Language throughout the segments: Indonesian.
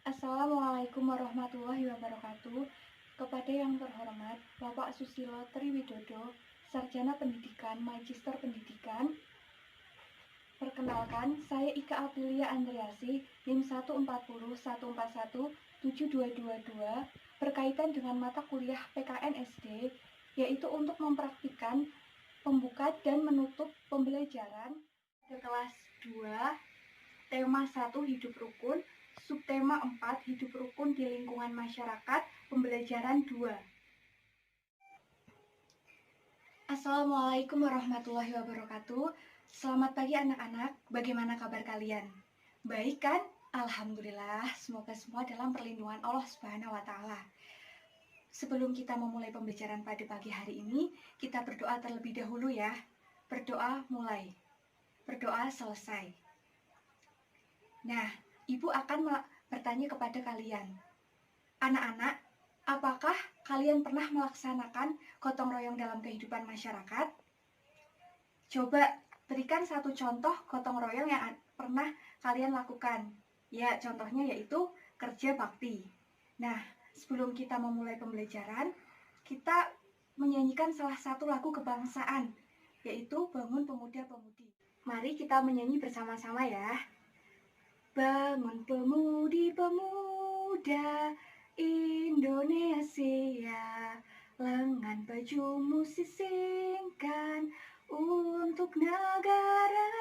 Assalamualaikum warahmatullahi wabarakatuh. Kepada yang terhormat Bapak Susilo Triwidodo, Sarjana Pendidikan, Magister Pendidikan. Perkenalkan, saya Ika Aprilia Andreasi, NIM 140141722, berkaitan dengan mata kuliah PKN SD, yaitu untuk mempraktikkan pembuka dan menutup pembelajaran pada kelas 2, tema 1 hidup rukun, subtema 4 hidup rukun di lingkungan masyarakat, pembelajaran 2. Assalamualaikum warahmatullahi wabarakatuh. Selamat pagi anak-anak, bagaimana kabar kalian? Baik kan? Alhamdulillah, semoga semua dalam perlindungan Allah Subhanahu wa Ta'ala. Sebelum kita memulai pembelajaran pada pagi hari ini, kita berdoa terlebih dahulu ya. Berdoa mulai, berdoa selesai. Nah, Ibu akan bertanya kepada kalian, anak-anak, apakah kalian pernah melaksanakan gotong royong dalam kehidupan masyarakat? Coba berikan satu contoh gotong royong yang pernah kalian lakukan. Ya, contohnya yaitu kerja bakti. Nah, sebelum kita memulai pembelajaran, kita menyanyikan salah satu lagu kebangsaan, yaitu Bangun Pemuda-Pemudi. Mari kita menyanyi bersama-sama ya. Bangun pemudi-pemuda Indonesia, lengan bajumu sisingkan untuk negara.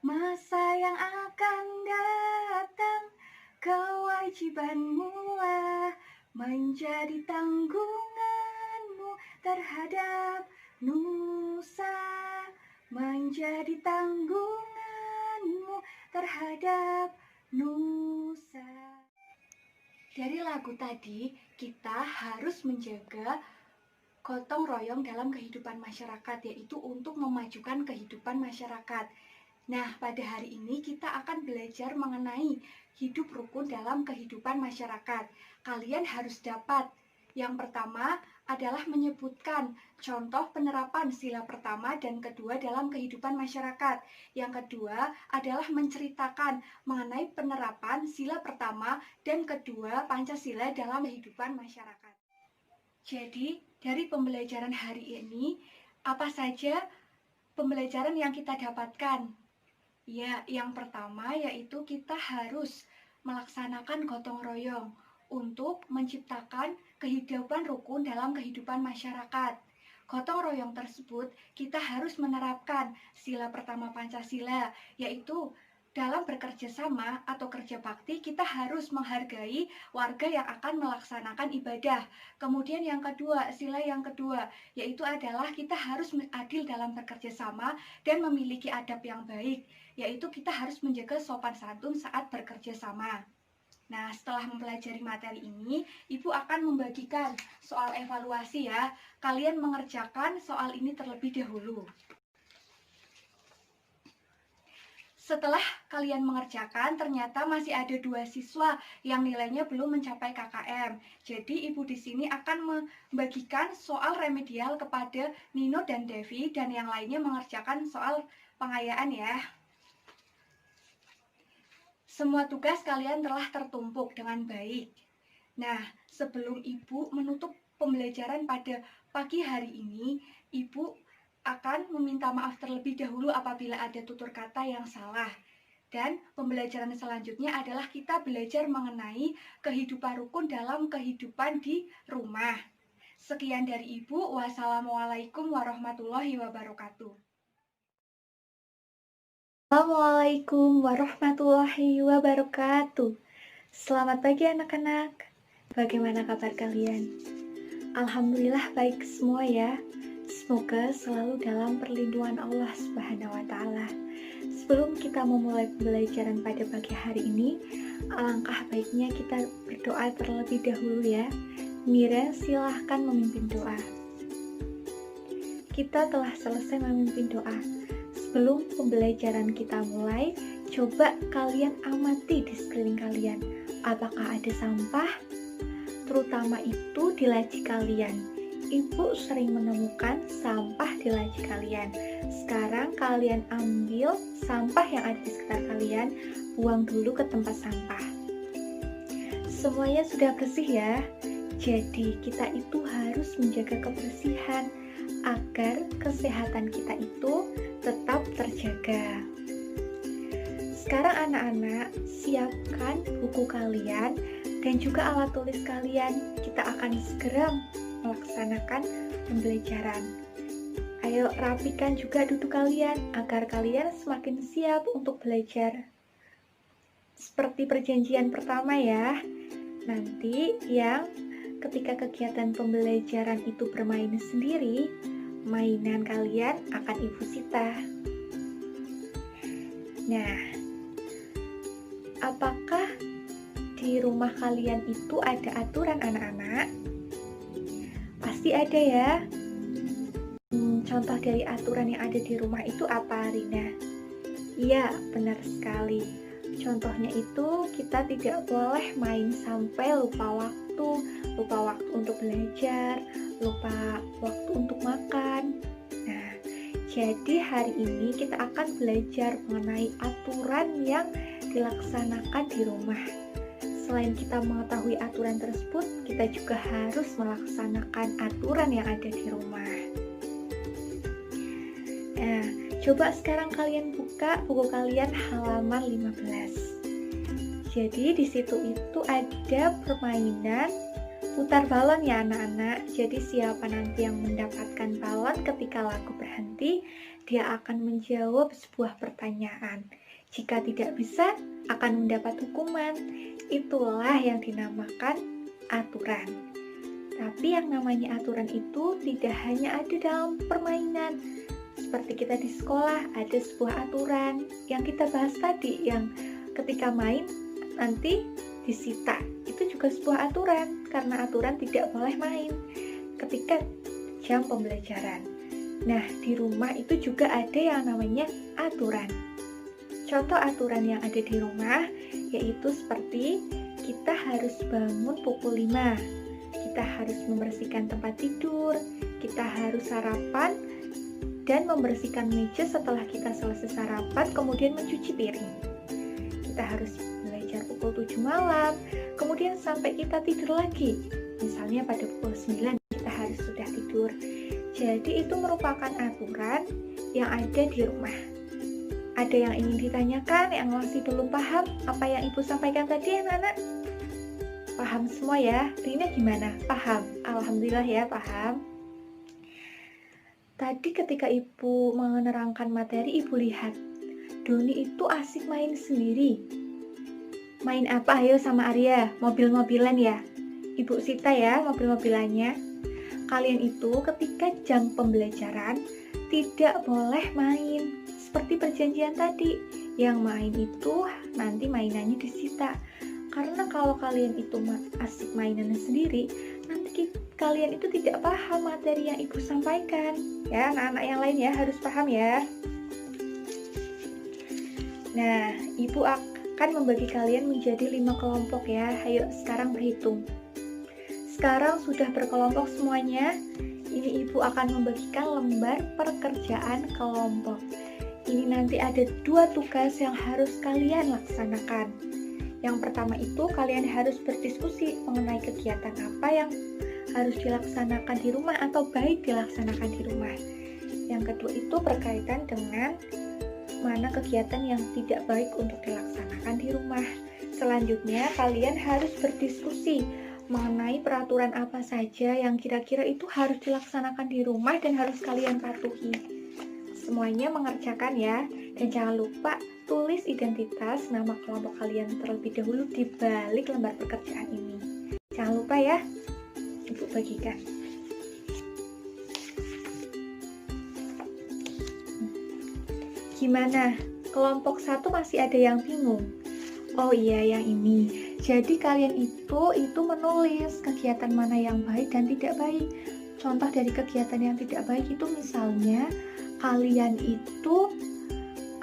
Masa yang akan datang, kewajibanmu lah menjadi tanggunganmu terhadap nusa, menjadi tanggunganmu terhadap nusa. Dari lagu tadi, kita harus menjaga gotong royong dalam kehidupan masyarakat, yaitu untuk memajukan kehidupan masyarakat. Nah, pada hari ini kita akan belajar mengenai hidup rukun dalam kehidupan masyarakat. Kalian harus dapat. Yang pertama adalah menyebutkan contoh penerapan sila pertama dan kedua dalam kehidupan masyarakat. Yang kedua adalah menceritakan mengenai penerapan sila pertama dan kedua Pancasila dalam kehidupan masyarakat. Jadi, dari pembelajaran hari ini, apa saja pembelajaran yang kita dapatkan? Ya, yang pertama yaitu kita harus melaksanakan gotong royong untuk menciptakan kehidupan rukun dalam kehidupan masyarakat. Gotong royong tersebut kita harus menerapkan sila pertama Pancasila, yaitu dalam bekerja sama atau kerja bakti kita harus menghargai warga yang akan melaksanakan ibadah. Kemudian yang kedua, sila yang kedua yaitu adalah kita harus adil dalam bekerja sama dan memiliki adab yang baik, yaitu kita harus menjaga sopan santun saat bekerja sama. Nah, setelah mempelajari materi ini, Ibu akan membagikan soal evaluasi ya. Kalian mengerjakan soal ini terlebih dahulu. Setelah kalian mengerjakan, ternyata masih ada 2 siswa yang nilainya belum mencapai KKM. Jadi, Ibu di sini akan membagikan soal remedial kepada Nino dan Devi, dan yang lainnya mengerjakan soal pengayaan ya. Semua tugas kalian telah tertumpuk dengan baik. Nah, sebelum Ibu menutup pembelajaran pada pagi hari ini, Ibu akan meminta maaf terlebih dahulu apabila ada tutur kata yang salah. Dan pembelajaran selanjutnya adalah kita belajar mengenai kehidupan rukun dalam kehidupan di rumah. Sekian dari Ibu. Wassalamualaikum warahmatullahi wabarakatuh. Assalamualaikum warahmatullahi wabarakatuh. Selamat pagi anak-anak. Bagaimana kabar kalian? Alhamdulillah baik semua ya. Semoga selalu dalam perlindungan Allah Subhanahu wa Ta'ala. Sebelum kita memulai pembelajaran pada pagi hari ini, alangkah baiknya kita berdoa terlebih dahulu ya. Mira, silahkan memimpin doa. Kita telah selesai memimpin doa. Sebelum pembelajaran kita mulai, coba kalian amati di sekeliling kalian. Apakah ada sampah? Terutama itu di laci kalian. Ibu sering menemukan sampah di laci kalian. Sekarang kalian ambil sampah yang ada di sekitar kalian, buang dulu ke tempat sampah. Semuanya sudah bersih ya. Jadi kita itu harus menjaga kebersihan agar kesehatan kita itu tetap terjaga. Sekarang anak-anak, siapkan buku kalian dan juga alat tulis kalian. Kita akan segera melaksanakan pembelajaran. Ayo rapikan juga duduk kalian agar kalian semakin siap untuk belajar. Seperti perjanjian pertama ya. Nanti yang ketika kegiatan pembelajaran itu bermain sendiri, mainan kalian akan Ibu sita. Nah, apakah di rumah kalian itu ada aturan anak-anak? Pasti ada ya. Contoh dari aturan yang ada di rumah itu apa, Rina? Iya, benar sekali. Contohnya itu kita tidak boleh main sampai lupa waktu untuk belajar, lupa waktu untuk makan. Nah, jadi hari ini kita akan belajar mengenai aturan yang dilaksanakan di rumah. Selain kita mengetahui aturan tersebut, kita juga harus melaksanakan aturan yang ada di rumah. Nah, coba sekarang kalian buka buku kalian halaman 15. Jadi di situ itu ada permainan putar balon ya anak-anak. Jadi siapa nanti yang mendapatkan balon ketika lagu berhenti, dia akan menjawab sebuah pertanyaan. Jika tidak bisa, akan mendapat hukuman. Itulah yang dinamakan aturan. Tapi yang namanya aturan itu tidak hanya ada dalam permainan. Seperti kita di sekolah, ada sebuah aturan yang kita bahas tadi, yang ketika main nanti disita. Itu juga sebuah aturan, karena aturan tidak boleh main ketika jam pembelajaran. Nah, di rumah itu juga ada yang namanya aturan. Contoh aturan yang ada di rumah yaitu seperti kita harus bangun pukul 5, kita harus membersihkan tempat tidur, kita harus sarapan dan membersihkan meja setelah kita selesai sarapan, kemudian mencuci piring. Kita harus belajar pukul 7 malam, kemudian sampai kita tidur lagi. Misalnya pada pukul 9 kita harus sudah tidur. Jadi itu merupakan aturan yang ada di rumah. Ada yang ingin ditanyakan, yang masih belum paham apa yang Ibu sampaikan tadi anak-anak? Paham semua ya? Rina gimana? Paham? Alhamdulillah ya, paham. Tadi ketika Ibu menerangkan materi, Ibu lihat Doni itu asik main sendiri. Main apa ayo sama Arya? Mobil-mobilan ya? Ibu sita ya mobil-mobilannya. Kalian itu ketika jam pembelajaran tidak boleh main. Seperti perjanjian tadi, yang main itu nanti mainannya disita. Karena kalau kalian itu asik mainannya sendiri, nanti kalian itu tidak paham materi yang Ibu sampaikan. Ya, anak-anak yang lain ya harus paham ya. Nah, Ibu akan membagi kalian menjadi 5 kelompok ya. Ayo sekarang berhitung. Sekarang sudah berkelompok semuanya. Ini Ibu akan membagikan lembar pekerjaan kelompok. Ini nanti ada 2 tugas yang harus kalian laksanakan. Yang pertama itu kalian harus berdiskusi mengenai kegiatan apa yang harus dilaksanakan di rumah atau baik dilaksanakan di rumah. Yang kedua itu berkaitan dengan mana kegiatan yang tidak baik untuk dilaksanakan di rumah. Selanjutnya kalian harus berdiskusi mengenai peraturan apa saja yang kira-kira itu harus dilaksanakan di rumah dan harus kalian patuhi. Semuanya mengerjakan ya, dan jangan lupa tulis identitas nama kelompok kalian terlebih dahulu di balik lembar pekerjaan ini. Jangan lupa ya, Ibu bagikan. Gimana? Kelompok 1 masih ada yang bingung? Oh iya, yang ini. Jadi kalian itu menulis kegiatan mana yang baik dan tidak baik. Contoh dari kegiatan yang tidak baik itu misalnya kalian itu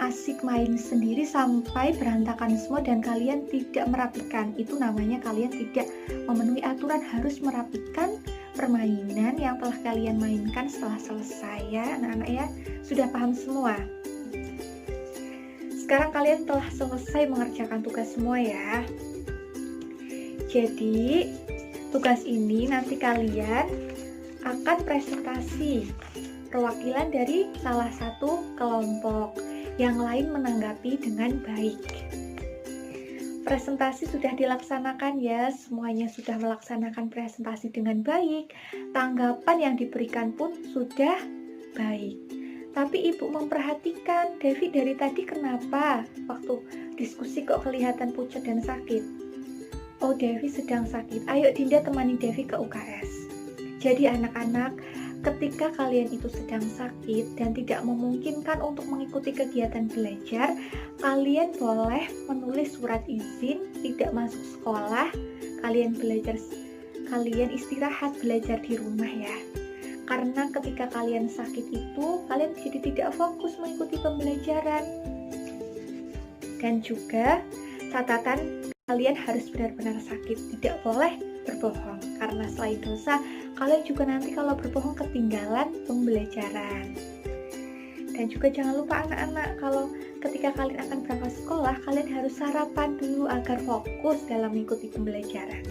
asik main sendiri sampai berantakan semua dan kalian tidak merapikan. Itu namanya kalian tidak memenuhi aturan, harus merapikan permainan yang telah kalian mainkan setelah selesai ya anak-anak ya. Sudah paham semua? Sekarang kalian telah selesai mengerjakan tugas semua ya. Jadi, tugas ini nanti kalian akan presentasi perwakilan dari salah satu kelompok, yang lain menanggapi dengan baik. Presentasi sudah dilaksanakan ya, semuanya sudah melaksanakan presentasi dengan baik, tanggapan yang diberikan pun sudah baik. Tapi ibu memperhatikan, Devi dari tadi kenapa waktu diskusi kok kelihatan pucat dan sakit? Oh, Devi sedang sakit. Ayo Dinda temani Devi ke UKS. Jadi anak-anak, ketika kalian itu sedang sakit dan tidak memungkinkan untuk mengikuti kegiatan belajar, kalian boleh menulis surat izin tidak masuk sekolah. Kalian istirahat belajar di rumah ya. Karena ketika kalian sakit itu, kalian jadi tidak fokus mengikuti pembelajaran. Dan juga catatan, kalian harus benar-benar sakit, tidak boleh berbohong. Karena selain dosa, kalian juga nanti kalau berbohong ketinggalan pembelajaran. Dan juga jangan lupa anak-anak, kalau ketika kalian akan berangkat sekolah, kalian harus sarapan dulu agar fokus dalam mengikuti pembelajaran.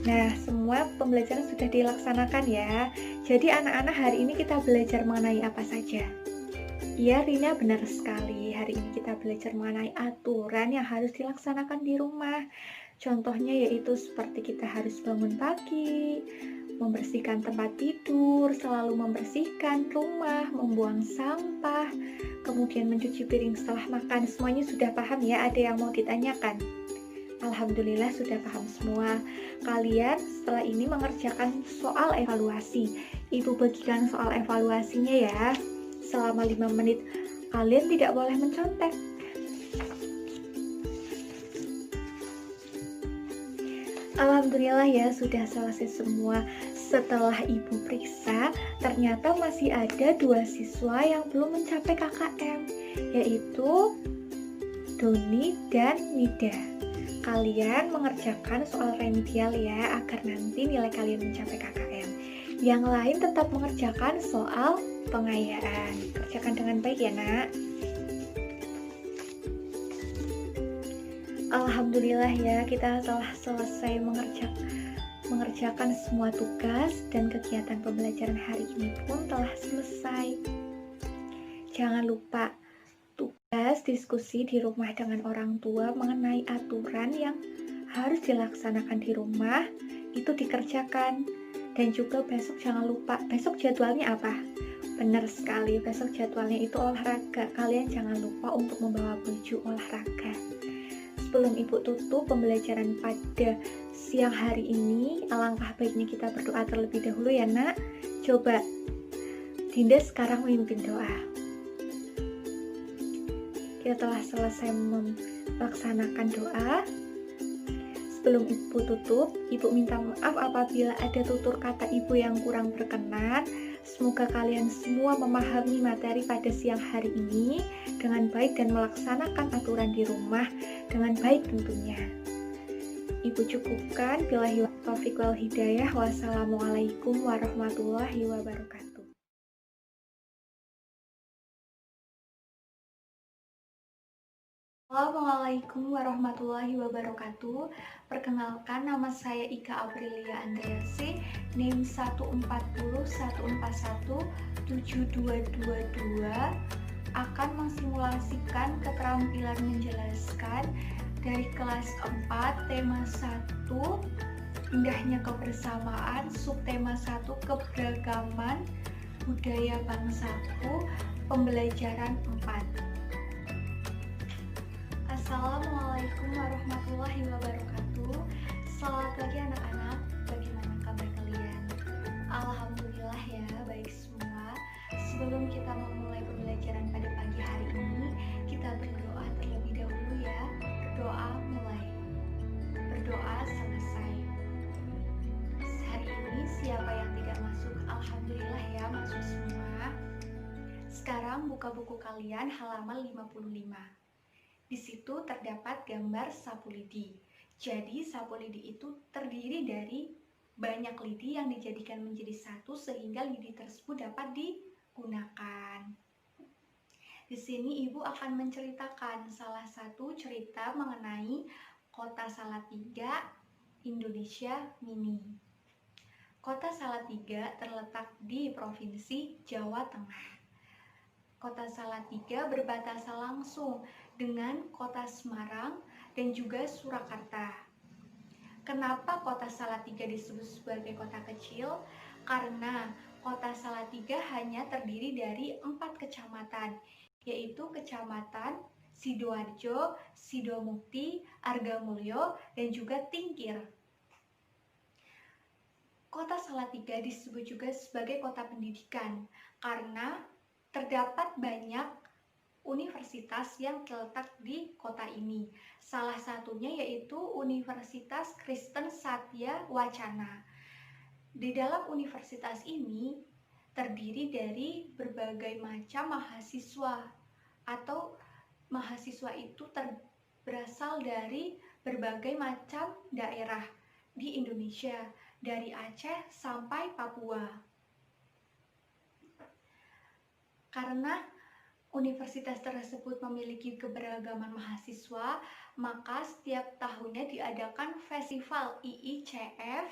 Nah, semua pembelajaran sudah dilaksanakan ya. Jadi anak-anak, hari ini kita belajar mengenai apa saja? Iya, Rina, benar sekali. Hari ini kita belajar mengenai aturan yang harus dilaksanakan di rumah. Contohnya yaitu seperti kita harus bangun pagi, membersihkan tempat tidur, selalu membersihkan rumah, membuang sampah, kemudian mencuci piring setelah makan. Semuanya sudah paham ya? Ada yang mau ditanyakan? Alhamdulillah sudah paham semua. Kalian setelah ini mengerjakan soal evaluasi. Ibu bagikan soal evaluasinya ya. Selama 5 menit kalian tidak boleh mencontek. Alhamdulillah ya sudah selesai semua. Setelah ibu periksa, ternyata masih ada 2 siswa yang belum mencapai KKM, yaitu Doni dan Nida. Kalian mengerjakan soal remedial ya, agar nanti nilai kalian mencapai KKM. Yang lain tetap mengerjakan soal pengayaan. Kerjakan dengan baik ya nak. Alhamdulillah ya, kita telah selesai mengerjakan semua tugas dan kegiatan pembelajaran hari ini pun telah selesai. Jangan lupa tugas diskusi di rumah dengan orang tua mengenai aturan yang harus dilaksanakan di rumah itu dikerjakan. Dan juga besok jangan lupa, besok jadwalnya apa? Benar sekali, besok jadwalnya itu olahraga. Kalian jangan lupa untuk membawa baju olahraga. Sebelum ibu tutup pembelajaran pada siang hari ini, alangkah baiknya kita berdoa terlebih dahulu ya nak. Coba Dinda sekarang memimpin doa. Kita telah selesai melaksanakan doa. Sebelum ibu tutup, ibu minta maaf apabila ada tutur kata ibu yang kurang berkenan. Semoga kalian semua memahami materi pada siang hari ini dengan baik dan melaksanakan aturan di rumah dengan baik tentunya. Ibu cukupkan. Billahi taufiq wal hidayah. Wassalamualaikum warahmatullahi wabarakatuh. Assalamualaikum warahmatullahi wabarakatuh. Perkenalkan, nama saya Ika Aprilia Andreasi, NIM 14014172222, akan mensimulasikan keterampilan menjelaskan dari kelas 4, tema 1, indahnya kebersamaan, subtema 1, keberagaman budaya bangsaku, pembelajaran 4. Assalamualaikum warahmatullahi wabarakatuh. Selamat pagi anak-anak, bagaimana kabar kalian? Alhamdulillah ya, baik semua. Sebelum kita memulai pembelajaran pada pagi hari ini, kita berdoa terlebih dahulu ya. Berdoa mulai, berdoa selesai. Hari ini siapa yang tidak masuk? Alhamdulillah ya, masuk semua. Sekarang buka buku kalian halaman 55. Di situ terdapat gambar sapu lidi. Jadi sapu lidi itu terdiri dari banyak lidi yang dijadikan menjadi satu sehingga lidi tersebut dapat digunakan. Di sini ibu akan menceritakan salah satu cerita mengenai Kota Salatiga, Indonesia Mini. Kota Salatiga terletak di Provinsi Jawa Tengah. Kota Salatiga berbatasan langsung dengan Kota Semarang dan juga Surakarta. Kenapa Kota Salatiga disebut sebagai kota kecil? Karena Kota Salatiga hanya terdiri dari 4 kecamatan, yaitu Kecamatan Sidoarjo, Sidomukti, Argamulyo, dan juga Tingkir. Kota Salatiga disebut juga sebagai kota pendidikan karena terdapat banyak universitas yang terletak di kota ini. Salah satunya yaitu Universitas Kristen Satya Wacana. Di dalam universitas ini terdiri dari berbagai macam mahasiswa, atau mahasiswa itu berasal dari berbagai macam daerah di Indonesia, dari Aceh sampai Papua. Karena universitas tersebut memiliki keberagaman mahasiswa, maka setiap tahunnya diadakan festival IICF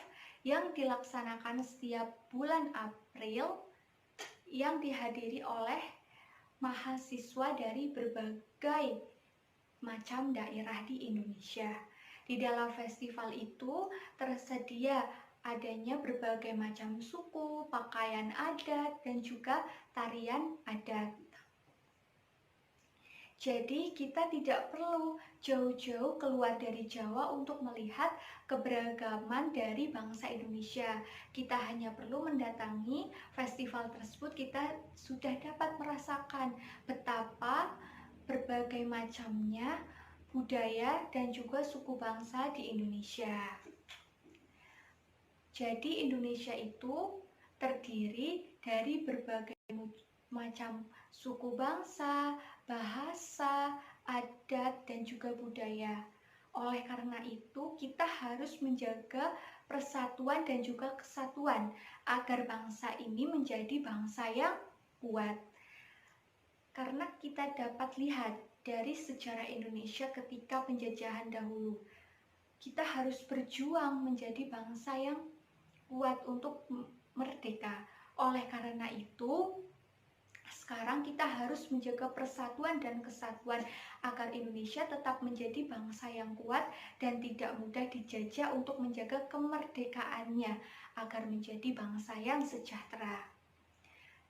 yang dilaksanakan setiap bulan April, yang dihadiri oleh mahasiswa dari berbagai macam daerah di Indonesia. Di dalam festival itu tersedia adanya berbagai macam suku, pakaian adat, dan juga tarian adat. Jadi kita tidak perlu jauh-jauh keluar dari Jawa untuk melihat keberagaman dari bangsa Indonesia. Kita hanya perlu mendatangi festival tersebut, kita sudah dapat merasakan betapa berbagai macamnya budaya dan juga suku bangsa di Indonesia. Jadi Indonesia itu terdiri dari berbagai macam suku bangsa, bahasa, adat, dan juga budaya. Oleh karena itu, kita harus menjaga persatuan dan juga kesatuan agar bangsa ini menjadi bangsa yang kuat. Karena kita dapat lihat dari sejarah Indonesia ketika penjajahan dahulu, kita harus berjuang menjadi bangsa yang kuat untuk merdeka. Oleh karena itu, sekarang kita harus menjaga persatuan dan kesatuan agar Indonesia tetap menjadi bangsa yang kuat dan tidak mudah dijajah, untuk menjaga kemerdekaannya agar menjadi bangsa yang sejahtera.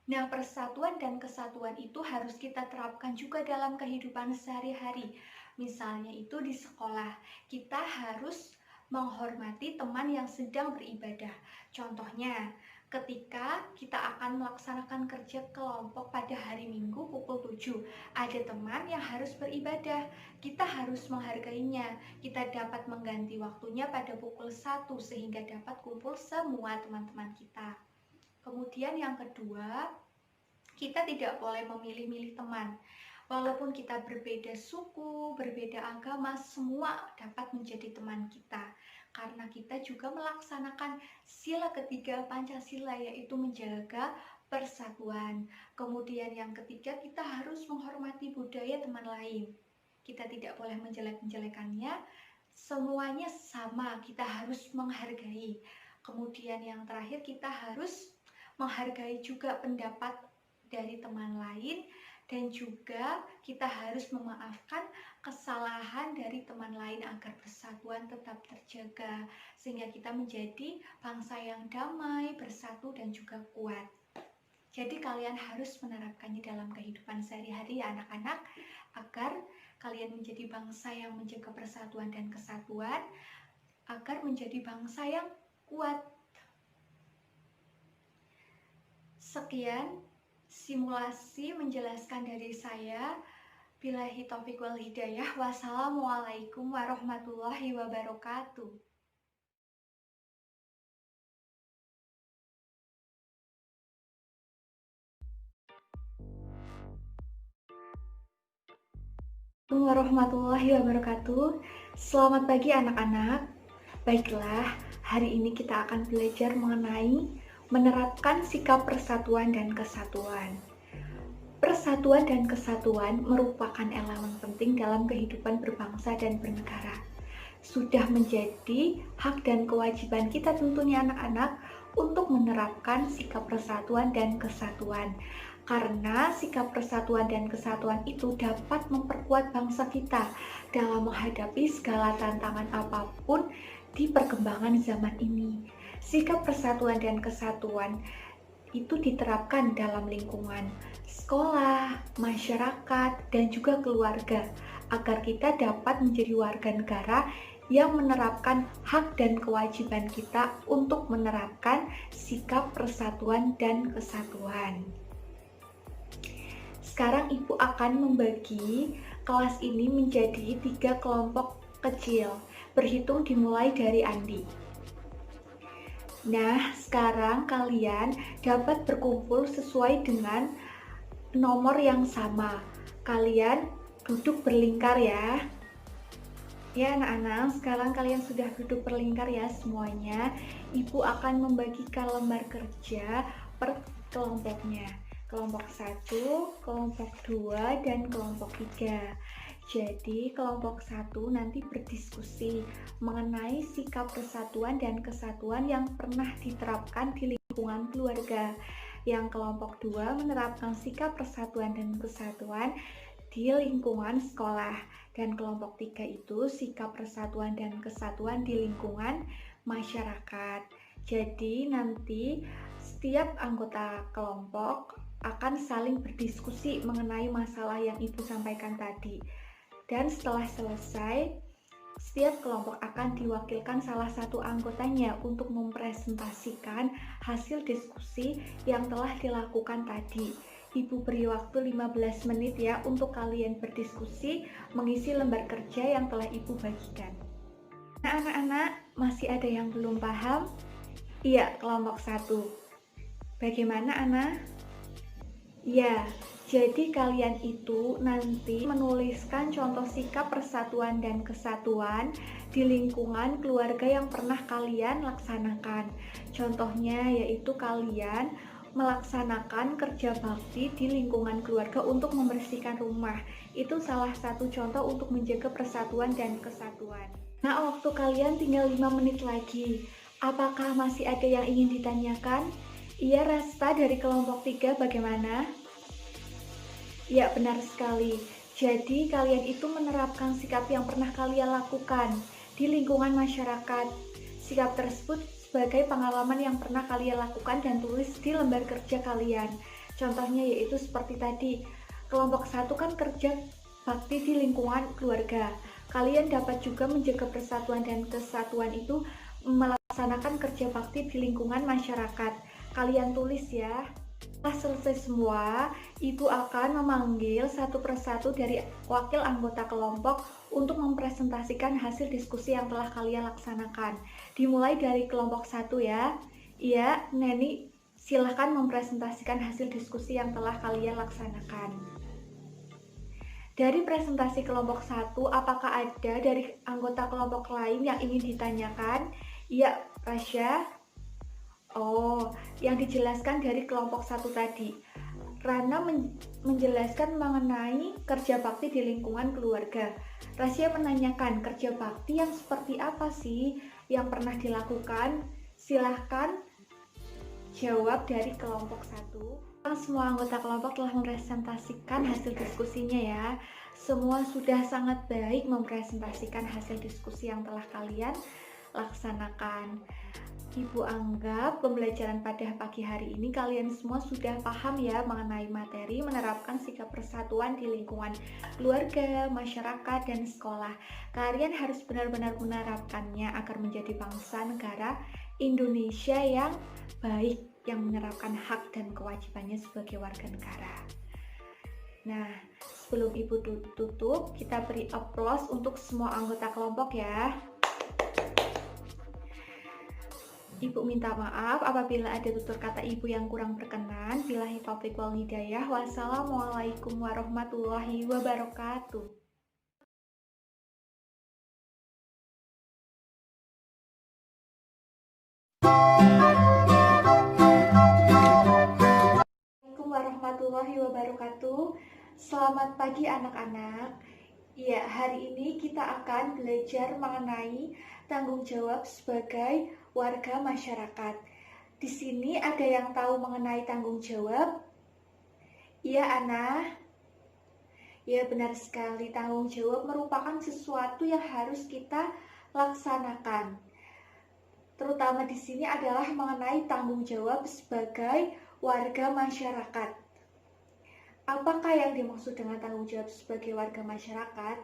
Nah, persatuan dan kesatuan itu harus kita terapkan juga dalam kehidupan sehari-hari. Misalnya itu di sekolah, kita harus menghormati teman yang sedang beribadah. Contohnya, ketika kita akan melaksanakan kerja kelompok pada hari Minggu pukul 7, ada teman yang harus beribadah, kita harus menghargainya. Kita dapat mengganti waktunya pada pukul 1 sehingga dapat kumpul semua teman-teman kita. Kemudian yang kedua, kita tidak boleh memilih-milih teman. Walaupun kita berbeda suku, berbeda agama, semua dapat menjadi teman kita. Karena kita juga melaksanakan sila ketiga Pancasila, yaitu menjaga persatuan. Kemudian yang ketiga, kita harus menghormati budaya teman lain. Kita tidak boleh menjelek-menjelekannya, semuanya sama, kita harus menghargai. Kemudian yang terakhir, kita harus menghargai juga pendapat dari teman lain, dan juga kita harus memaafkan kesalahan dari teman lain agar persatuan tetap terjaga, sehingga kita menjadi bangsa yang damai, bersatu, dan juga kuat. Jadi kalian harus menerapkannya dalam kehidupan sehari-hari ya anak-anak, agar kalian menjadi bangsa yang menjaga persatuan dan kesatuan, agar menjadi bangsa yang kuat. Sekian simulasi menjelaskan dari saya. Billahi taufiq wal hidayah. Wassalamualaikum warahmatullahi wabarakatuh. Warahmatullahi wabarakatuh. Selamat pagi anak-anak. Baiklah, hari ini kita akan belajar mengenai menerapkan sikap persatuan dan kesatuan. Persatuan dan kesatuan merupakan elemen penting dalam kehidupan berbangsa dan bernegara. Sudah menjadi hak dan kewajiban kita tentunya anak-anak untuk menerapkan sikap persatuan dan kesatuan. Karena sikap persatuan dan kesatuan itu dapat memperkuat bangsa kita dalam menghadapi segala tantangan apapun di perkembangan zaman ini. Sikap persatuan dan kesatuan itu diterapkan dalam lingkungan sekolah, masyarakat, dan juga keluarga agar kita dapat menjadi warga negara yang menerapkan hak dan kewajiban kita untuk menerapkan sikap persatuan dan kesatuan. Sekarang Ibu akan membagi kelas ini menjadi 3 kelompok kecil, berhitung dimulai dari Andi. Nah, sekarang kalian dapat berkumpul sesuai dengan nomor yang sama. Kalian duduk berlingkar ya. Ya anak-anak, sekarang kalian sudah duduk berlingkar ya semuanya. Ibu akan membagikan lembar kerja per kelompoknya. Kelompok 1, kelompok 2, dan kelompok 3. Jadi kelompok 1 nanti berdiskusi mengenai sikap persatuan dan kesatuan yang pernah diterapkan di lingkungan keluarga. Yang kelompok 2 menerapkan sikap persatuan dan kesatuan di lingkungan sekolah. Dan kelompok 3 itu sikap persatuan dan kesatuan di lingkungan masyarakat. Jadi nanti setiap anggota kelompok akan saling berdiskusi mengenai masalah yang Ibu sampaikan tadi. Dan setelah selesai, setiap kelompok akan diwakilkan salah satu anggotanya untuk mempresentasikan hasil diskusi yang telah dilakukan tadi. Ibu beri waktu 15 menit ya untuk kalian berdiskusi mengisi lembar kerja yang telah Ibu bagikan. Nah anak-anak, masih ada yang belum paham? Iya, kelompok 1. Bagaimana anak? Ya, jadi kalian itu nanti menuliskan contoh sikap persatuan dan kesatuan di lingkungan keluarga yang pernah kalian laksanakan. Contohnya yaitu kalian melaksanakan kerja bakti di lingkungan keluarga untuk membersihkan rumah. Itu salah satu contoh untuk menjaga persatuan dan kesatuan. Nah, waktu kalian tinggal 5 menit lagi. Apakah masih ada yang ingin ditanyakan? Iya, Rasta dari kelompok 3 bagaimana? Ya, benar sekali. Jadi, kalian itu menerapkan sikap yang pernah kalian lakukan di lingkungan masyarakat. Sikap tersebut sebagai pengalaman yang pernah kalian lakukan dan tulis di lembar kerja kalian. Contohnya yaitu seperti tadi, kelompok 1 kan kerja bakti di lingkungan keluarga. Kalian dapat juga menjaga persatuan dan kesatuan itu melaksanakan kerja bakti di lingkungan masyarakat. Kalian tulis ya. Setelah selesai semua, Ibu akan memanggil satu persatu dari wakil anggota kelompok untuk mempresentasikan hasil diskusi yang telah kalian laksanakan. Dimulai dari kelompok 1 ya. Iya, Neni, silahkan mempresentasikan hasil diskusi yang telah kalian laksanakan. Dari presentasi kelompok 1, apakah ada dari anggota kelompok lain yang ingin ditanyakan? Iya, Rasya. Oh, yang dijelaskan dari kelompok 1 tadi. Rana menjelaskan mengenai kerja bakti di lingkungan keluarga. Rasya menanyakan kerja bakti yang seperti apa sih yang pernah dilakukan? Silahkan jawab dari kelompok 1. Semua anggota kelompok telah mempresentasikan hasil diskusinya ya. Semua sudah sangat baik mempresentasikan hasil diskusi yang telah kalian laksanakan. Ibu anggap pembelajaran pada pagi hari ini kalian semua sudah paham ya mengenai materi menerapkan sikap persatuan di lingkungan keluarga, masyarakat, dan sekolah. Kalian harus benar-benar menerapkannya agar menjadi bangsa negara Indonesia yang baik, yang menerapkan hak dan kewajibannya sebagai warga negara. Nah, sebelum Ibu tutup, kita beri aplaus untuk semua anggota kelompok ya. Ibu minta maaf apabila ada tutur kata Ibu yang kurang berkenan. Billahi taufiq wal hidayah. Wassalamualaikum warahmatullahi wabarakatuh. Assalamualaikum warahmatullahi wabarakatuh. Selamat pagi anak-anak. Ya, hari ini kita akan belajar mengenai tanggung jawab sebagai warga masyarakat. Di sini ada yang tahu mengenai tanggung jawab? Iya, Ana. Ya, benar sekali. Tanggung jawab merupakan sesuatu yang harus kita laksanakan. Terutama di sini adalah mengenai tanggung jawab sebagai warga masyarakat. Apakah yang dimaksud dengan tanggung jawab sebagai warga masyarakat?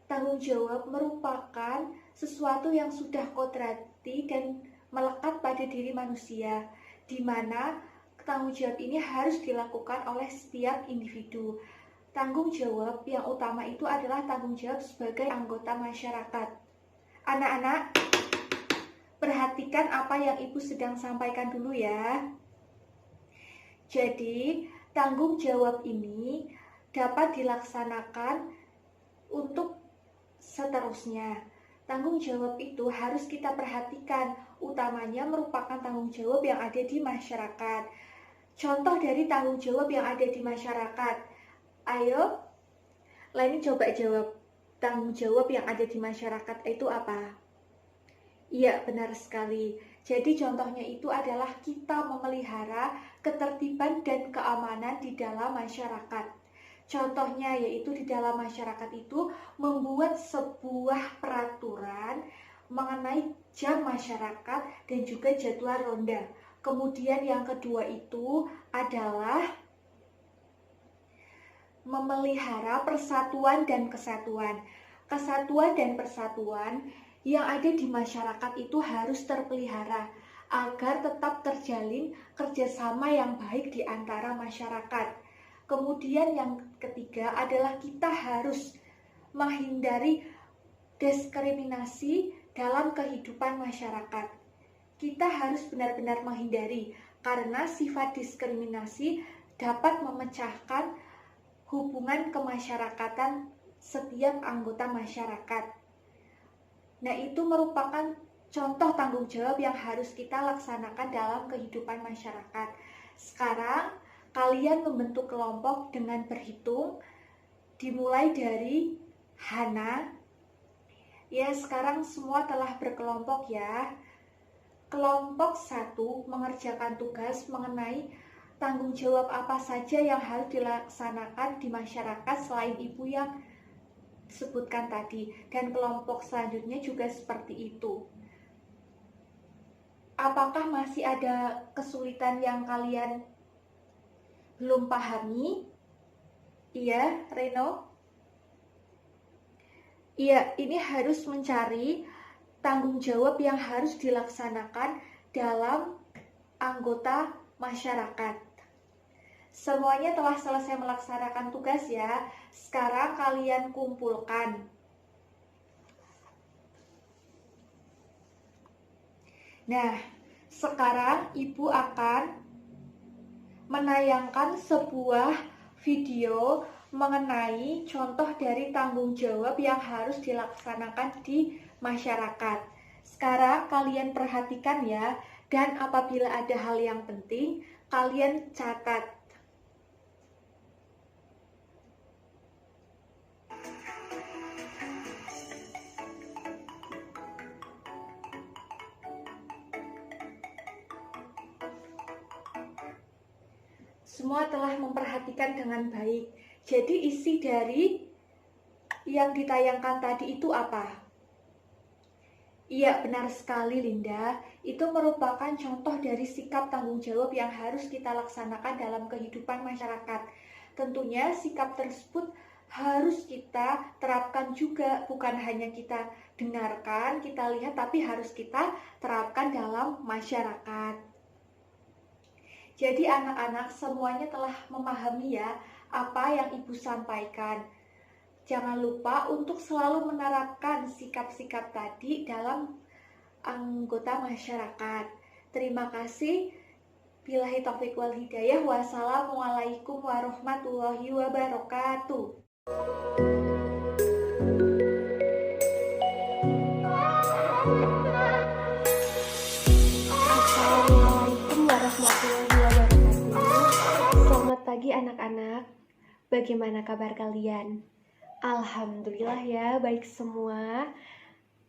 Tanggung jawab merupakan sesuatu yang sudah kodrati dan melekat pada diri manusia, di mana tanggung jawab ini harus dilakukan oleh setiap individu. Tanggung jawab yang utama itu adalah tanggung jawab sebagai anggota masyarakat. Anak-anak, perhatikan apa yang Ibu sedang sampaikan dulu ya. Jadi, tanggung jawab ini dapat dilaksanakan untuk seterusnya. Tanggung jawab itu harus kita perhatikan, utamanya merupakan tanggung jawab yang ada di masyarakat. Contoh dari tanggung jawab yang ada di masyarakat. Ayo, Leni coba jawab. Tanggung jawab yang ada di masyarakat itu apa? Iya, benar sekali. Jadi contohnya itu adalah kita memelihara ketertiban dan keamanan di dalam masyarakat. Contohnya yaitu di dalam masyarakat itu membuat sebuah peraturan mengenai jam masyarakat dan juga jadwal ronda. Kemudian yang kedua itu adalah memelihara persatuan dan kesatuan. Kesatuan dan persatuan yang ada di masyarakat itu harus terpelihara agar tetap terjalin kerjasama yang baik di antara masyarakat. Kemudian yang ketiga adalah kita harus menghindari diskriminasi dalam kehidupan masyarakat. Kita harus benar-benar menghindari karena sifat diskriminasi dapat memecahkan hubungan kemasyarakatan setiap anggota masyarakat. Nah, itu merupakan contoh tanggung jawab yang harus kita laksanakan dalam kehidupan masyarakat. Sekarang, kalian membentuk kelompok dengan berhitung, dimulai dari Hana. Ya, sekarang semua telah berkelompok ya. Kelompok 1 mengerjakan tugas mengenai tanggung jawab apa saja yang harus dilaksanakan di masyarakat selain ibu yang sebutkan tadi, dan kelompok selanjutnya juga seperti itu. Apakah masih ada kesulitan yang kalian belum pahami? Iya, Reno? Iya, ini harus mencari tanggung jawab yang harus dilaksanakan dalam anggota masyarakat. Semuanya telah selesai melaksanakan tugas ya. Sekarang kalian kumpulkan. Nah, sekarang Ibu akan menayangkan sebuah video mengenai contoh dari tanggung jawab yang harus dilaksanakan di masyarakat. Sekarang kalian perhatikan ya, dan apabila ada hal yang penting, kalian catat. Semua telah memperhatikan dengan baik. Jadi isi dari yang ditayangkan tadi itu apa? Iya, benar sekali Linda. Itu merupakan contoh dari sikap tanggung jawab yang harus kita laksanakan dalam kehidupan masyarakat. Tentunya sikap tersebut harus kita terapkan juga, bukan hanya kita dengarkan, kita lihat, tapi harus kita terapkan dalam masyarakat. Jadi anak-anak semuanya telah memahami ya apa yang Ibu sampaikan. Jangan lupa untuk selalu menerapkan sikap-sikap tadi dalam anggota masyarakat. Terima kasih. Billahi taufiq wal hidayah. Wassalamualaikum warahmatullahi wabarakatuh. Assalamualaikum warahmatullahi wabarakatuh. Selamat pagi anak-anak. Bagaimana kabar kalian? Alhamdulillah ya, baik semua.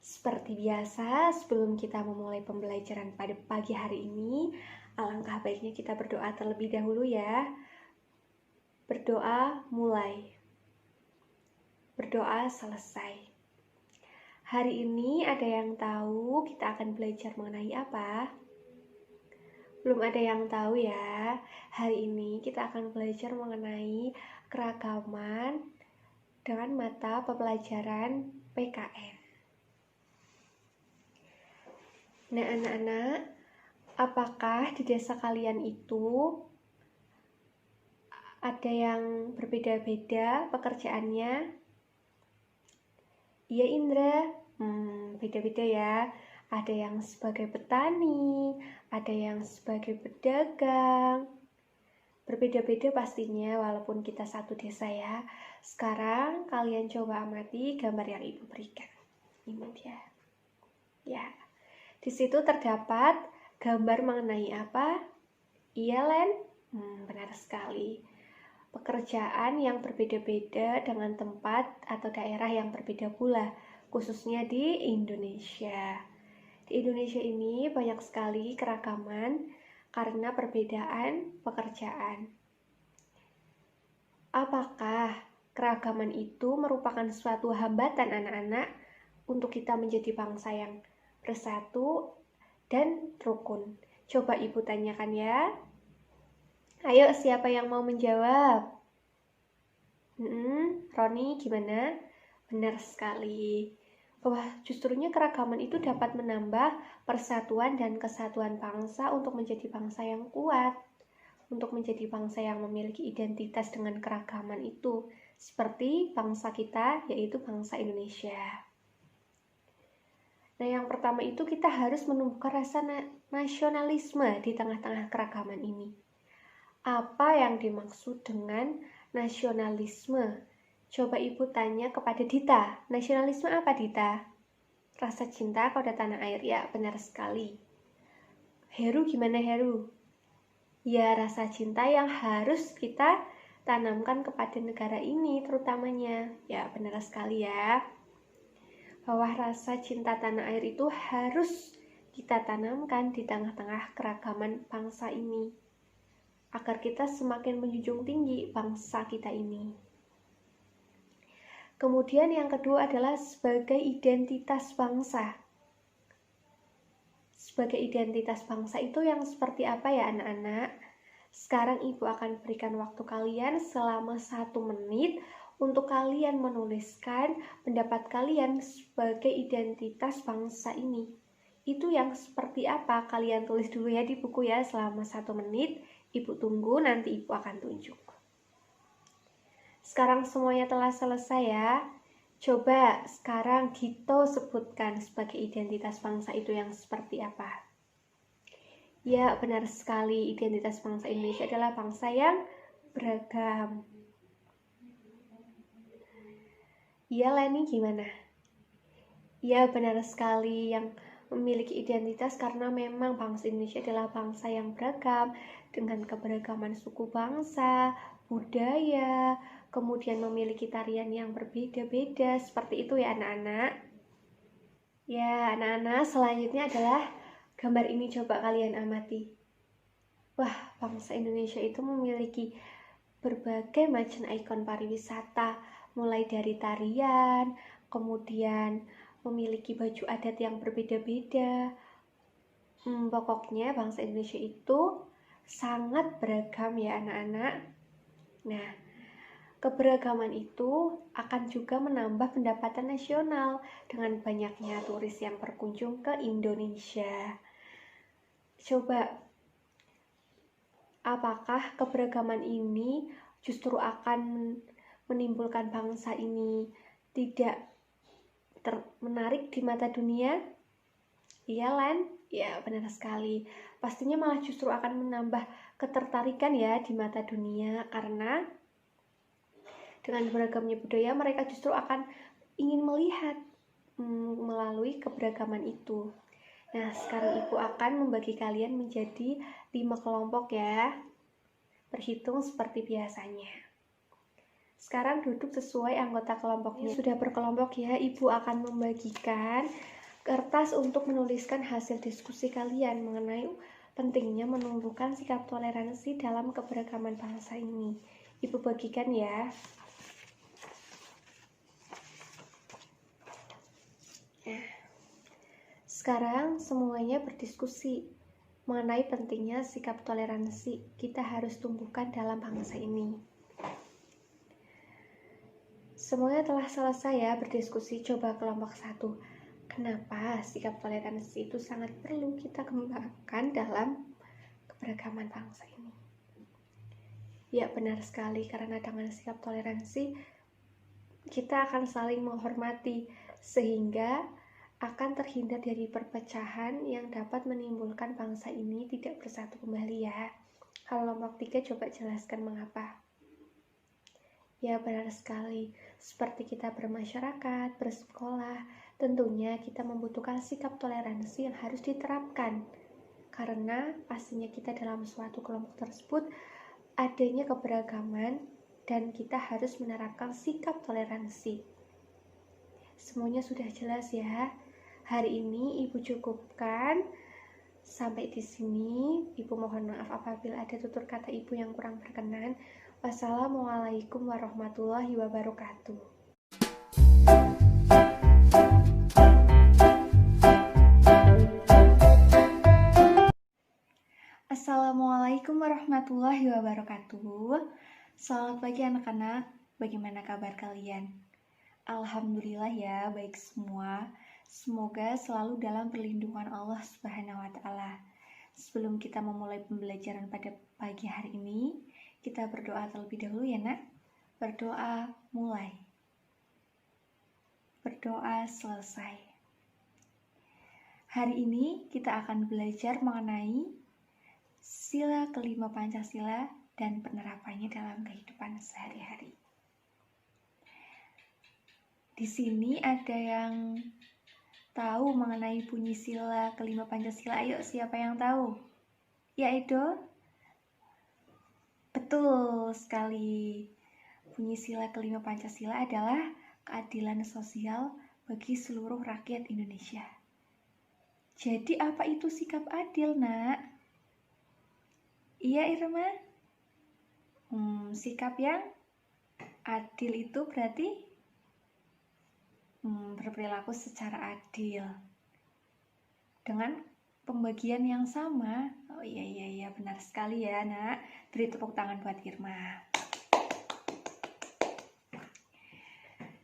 Seperti biasa, sebelum kita memulai pembelajaran pada pagi hari ini, alangkah baiknya kita berdoa terlebih dahulu ya. Berdoa mulai, berdoa selesai. Hari ini ada yang tahu kita akan belajar mengenai apa? Belum ada yang tahu ya. Hari ini kita akan belajar mengenai keragaman dengan mata pembelajaran PKN. Nah, anak-anak, apakah di desa kalian itu ada yang berbeda-beda pekerjaannya? Iya, Indra, beda-beda ya. Ada yang sebagai petani, ada yang sebagai pedagang. Berbeda-beda pastinya walaupun kita satu desa ya. Sekarang kalian coba amati gambar yang Ibu berikan. Ini dia. Ya. Di situ terdapat gambar mengenai apa? Iya, Len? Benar sekali. Pekerjaan yang berbeda-beda dengan tempat atau daerah yang berbeda pula, khususnya di Indonesia. Di Indonesia ini banyak sekali keragaman karena perbedaan pekerjaan. Apakah keragaman itu merupakan suatu hambatan anak-anak untuk kita menjadi bangsa yang bersatu dan rukun? Coba Ibu tanyakan ya. Ayo, siapa yang mau menjawab? Roni, gimana? Benar sekali. Bahwa justrunya keragaman itu dapat menambah persatuan dan kesatuan bangsa untuk menjadi bangsa yang kuat. Untuk menjadi bangsa yang memiliki identitas dengan keragaman itu. Seperti bangsa kita, yaitu bangsa Indonesia. Nah, yang pertama itu kita harus menumbuhkan rasa nasionalisme di tengah-tengah keragaman ini. Apa yang dimaksud dengan nasionalisme? Coba Ibu tanya kepada Dita. Nasionalisme apa, Dita? Rasa cinta pada tanah air. Ya, benar sekali. Heru gimana, Heru? Ya, rasa cinta yang harus kita tanamkan kepada negara ini terutamanya. Ya, benar sekali ya. Bahwa rasa cinta tanah air itu harus kita tanamkan di tengah-tengah keragaman bangsa ini, agar kita semakin menjunjung tinggi bangsa kita ini. Kemudian yang kedua adalah sebagai identitas bangsa. Sebagai identitas bangsa itu yang seperti apa ya anak-anak? Sekarang Ibu akan berikan waktu kalian selama 1 menit untuk kalian menuliskan pendapat kalian sebagai identitas bangsa ini. Itu yang seperti apa? Kalian tulis dulu ya di buku ya selama 1 menit. Ibu tunggu, nanti Ibu akan tunjuk. Sekarang semuanya telah selesai ya. Coba sekarang Dito sebutkan sebagai identitas bangsa itu yang seperti apa. Ya, benar sekali. Identitas bangsa Indonesia adalah bangsa yang beragam. Ya, Leni gimana? Ya, benar sekali. Yang memiliki identitas karena memang bangsa Indonesia adalah bangsa yang beragam dengan keberagaman suku bangsa, budaya, kemudian memiliki tarian yang berbeda-beda. Seperti itu ya anak-anak. Ya, anak-anak, selanjutnya adalah gambar ini coba kalian amati. Wah, bangsa Indonesia itu memiliki berbagai macam ikon pariwisata, mulai dari tarian, kemudian memiliki baju adat yang berbeda-beda. Pokoknya bangsa Indonesia itu sangat beragam ya anak-anak. Nah, keberagaman itu akan juga menambah pendapatan nasional dengan banyaknya turis yang berkunjung ke Indonesia. Coba, apakah keberagaman ini justru akan menimbulkan bangsa ini tidak menarik di mata dunia? Iya, Lan? Ya, benar sekali. Pastinya malah justru akan menambah ketertarikan ya di mata dunia, karena dengan beragamnya budaya mereka justru akan ingin melihat melalui keberagaman itu. Nah, sekarang Ibu akan membagi kalian menjadi 5 kelompok ya. Berhitung seperti biasanya. Sekarang duduk sesuai anggota kelompoknya. Sudah berkelompok ya, Ibu akan membagikan kertas untuk menuliskan hasil diskusi kalian mengenai pentingnya menumbuhkan sikap toleransi dalam keberagaman bangsa ini. Ibu bagikan ya. Sekarang semuanya berdiskusi mengenai pentingnya sikap toleransi kita harus tumbuhkan dalam bangsa ini. Semuanya telah selesai ya berdiskusi. Coba kelompok 1. Kenapa sikap toleransi itu sangat perlu kita kembangkan dalam keberagaman bangsa ini? Ya, benar sekali, karena dengan sikap toleransi kita akan saling menghormati sehingga akan terhindar dari perpecahan yang dapat menimbulkan bangsa ini tidak bersatu kembali ya. Kelompok 3 coba jelaskan mengapa. Ya, benar sekali. Seperti kita bermasyarakat, bersekolah, tentunya kita membutuhkan sikap toleransi yang harus diterapkan. Karena pastinya kita dalam suatu kelompok tersebut adanya keberagaman dan kita harus menerapkan sikap toleransi. Semuanya sudah jelas ya. Hari ini Ibu cukupkan sampai di sini. Ibu mohon maaf apabila ada tutur kata Ibu yang kurang berkenan. Wassalamualaikum warahmatullahi wabarakatuh. Assalamualaikum warahmatullahi wabarakatuh. Selamat pagi anak-anak, bagaimana kabar kalian? Alhamdulillah ya, baik semua. Semoga selalu dalam perlindungan Allah Subhanahu wa Ta'ala. Sebelum kita memulai pembelajaran pada pagi hari ini, kita berdoa terlebih dahulu ya nak. Berdoa mulai. Berdoa selesai. Hari ini kita akan belajar mengenai sila kelima Pancasila dan penerapannya dalam kehidupan sehari-hari. Di sini ada yang tahu mengenai bunyi sila kelima Pancasila? Ayo, siapa yang tahu? Ya, Edo? Betul sekali. Bunyi sila kelima Pancasila adalah keadilan sosial bagi seluruh rakyat Indonesia. Jadi apa itu sikap adil, nak? Iya, Irma? Sikap yang adil itu berarti berperilaku secara adil dengan pembagian yang sama. Oh iya, benar sekali ya nak. Beri tepuk tangan buat Irma.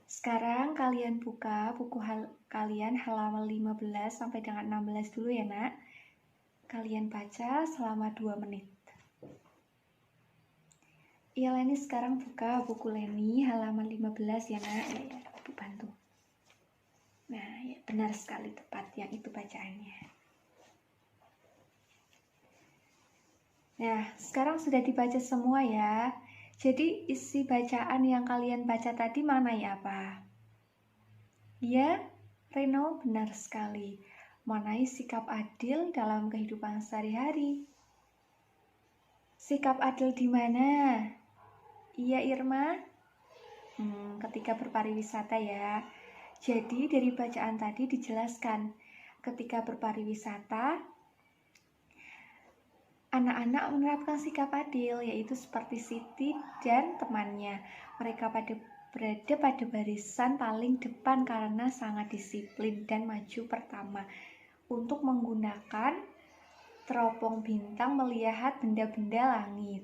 Sekarang kalian buka buku kalian halaman 15 sampai dengan 16 dulu ya nak. Kalian baca selama 2 menit. Iya Leni, sekarang buka buku Leni halaman 15 ya nak. Ya, Ibu bantu. Nah, ya, benar sekali, tepat yang itu bacaannya. Nah, sekarang sudah dibaca semua ya. Jadi isi bacaan yang kalian baca tadi mengenai apa? Ya, Reno, benar sekali. Mengenai sikap adil dalam kehidupan sehari-hari. Sikap adil di mana? Iya, Irma? Ketika berpariwisata ya. Jadi dari bacaan tadi dijelaskan, ketika berpariwisata, anak-anak menerapkan sikap adil, yaitu seperti Siti dan temannya. Mereka berada pada barisan paling depan karena sangat disiplin dan maju pertama untuk menggunakan teropong bintang melihat benda-benda langit.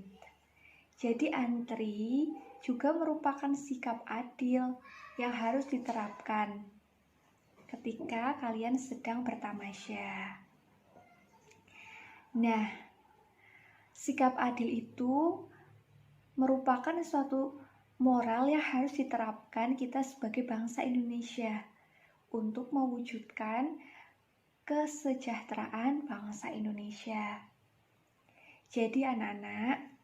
Jadi antri juga merupakan sikap adil yang harus diterapkan ketika kalian sedang bertamasya. Nah, sikap adil itu merupakan suatu moral yang harus diterapkan kita sebagai bangsa Indonesia untuk mewujudkan kesejahteraan bangsa Indonesia. Jadi anak-anak,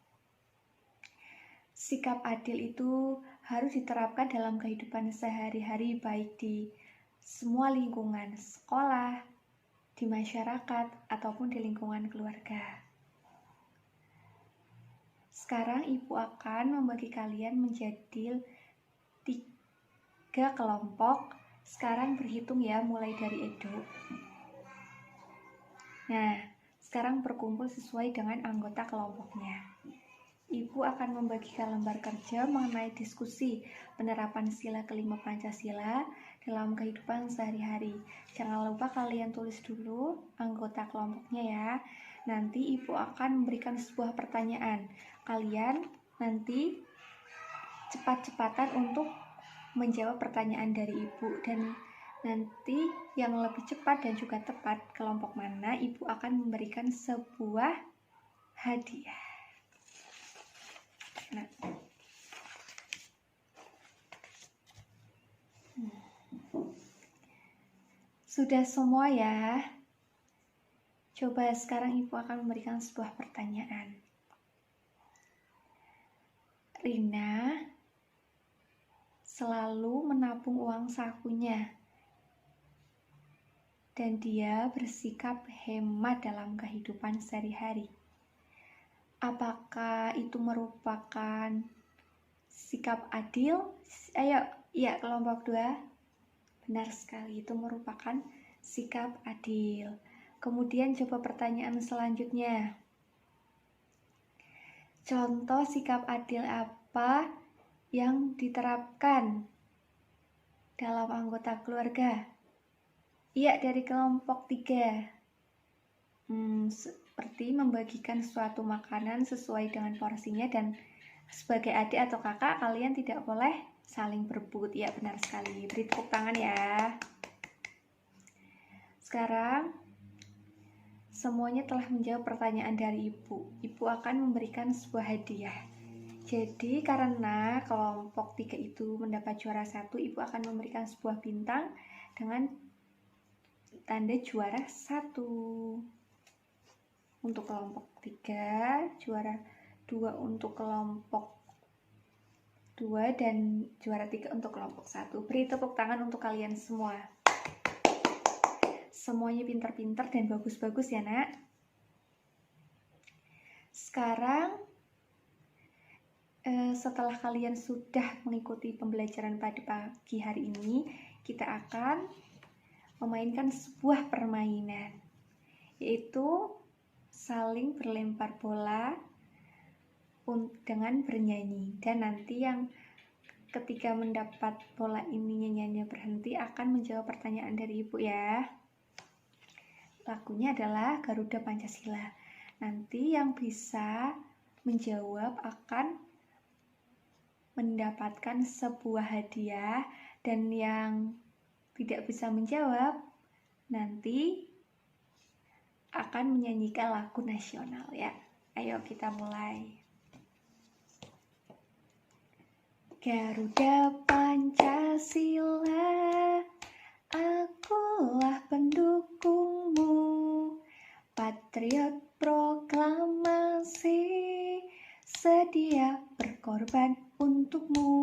sikap adil itu harus diterapkan dalam kehidupan sehari-hari, baik di semua lingkungan sekolah, di masyarakat, ataupun di lingkungan keluarga. Sekarang ibu akan membagi kalian menjadi 3 kelompok. Sekarang berhitung ya, mulai dari Edo. Nah, sekarang berkumpul sesuai dengan anggota kelompoknya. Ibu akan membagikan lembar kerja mengenai diskusi penerapan sila kelima Pancasila dalam kehidupan sehari-hari. Jangan lupa kalian tulis dulu anggota kelompoknya ya. Nanti ibu akan memberikan sebuah pertanyaan. Kalian nanti cepat-cepatan untuk menjawab pertanyaan dari ibu, dan nanti yang lebih cepat dan juga tepat kelompok mana, ibu akan memberikan sebuah hadiah. Nah. Sudah semua ya? Coba sekarang ibu akan memberikan sebuah pertanyaan. Rina selalu menabung uang sakunya dan dia bersikap hemat dalam kehidupan sehari-hari. Apakah itu merupakan sikap adil? Ayo, ya kelompok 2. Benar sekali, itu merupakan sikap adil. Kemudian coba pertanyaan selanjutnya. Contoh sikap adil apa yang diterapkan dalam anggota keluarga? Iya, dari kelompok 3. Seperti membagikan suatu makanan sesuai dengan porsinya, dan sebagai adik atau kakak kalian tidak boleh saling berebut. Ya, benar sekali. Beri tepuk tangan ya. Sekarang semuanya telah menjawab pertanyaan dari ibu. Ibu akan memberikan sebuah hadiah. Jadi karena kelompok 3 itu mendapat juara 1, ibu akan memberikan sebuah bintang dengan tanda juara 1 untuk kelompok 3, juara 2 untuk kelompok 2, dan juara 3 untuk kelompok 1. Beri tepuk tangan untuk kalian semua. Semuanya pintar-pintar dan bagus-bagus ya nak. Sekarang setelah kalian sudah mengikuti pembelajaran pada pagi hari ini, kita akan memainkan sebuah permainan, yaitu saling berlempar bola dengan bernyanyi. Dan nanti yang ketika mendapat bola ini nyanyiannya berhenti akan menjawab pertanyaan dari ibu ya. Lagunya adalah Garuda Pancasila. Nanti yang bisa menjawab akan mendapatkan sebuah hadiah, dan yang tidak bisa menjawab nanti akan menyanyikan lagu nasional ya. Ayo kita mulai. Garuda Pancasila, akulah pendukungmu, patriot proklamasi, sedia berkorban untukmu.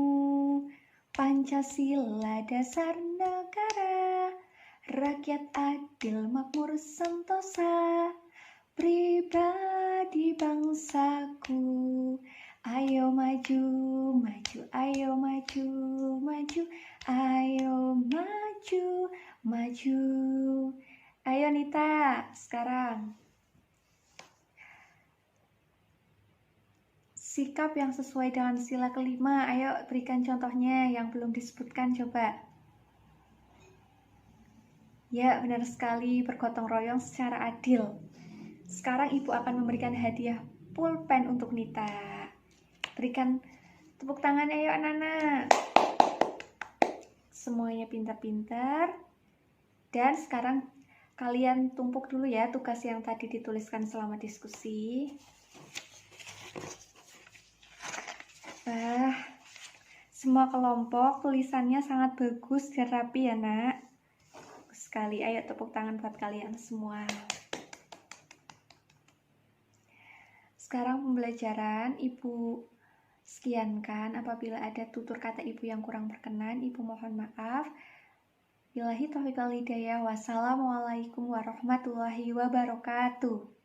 Pancasila dasar negara, rakyat adil makmur sentosa, pribadi bangsaku. Ayo maju, maju, ayo maju, maju, ayo maju, maju. Ayo Nita, sekarang. Sikap yang sesuai dengan sila kelima, ayo berikan contohnya yang belum disebutkan coba. Ya, benar sekali, bergotong royong secara adil. Sekarang ibu akan memberikan hadiah pulpen untuk Nita. Berikan tepuk tangan ayo anak-anak. Semuanya pintar-pintar. Dan sekarang kalian tumpuk dulu ya tugas yang tadi dituliskan selama diskusi. Semua kelompok tulisannya sangat bagus dan rapi ya nak. Bagus sekali, ayo tepuk tangan buat kalian semua. Sekarang pembelajaran ibu sekiankan. Apabila ada tutur kata ibu yang kurang berkenan, ibu mohon maaf. Billahi taufiq wal hidayah. Wassalamualaikum warahmatullahi wabarakatuh.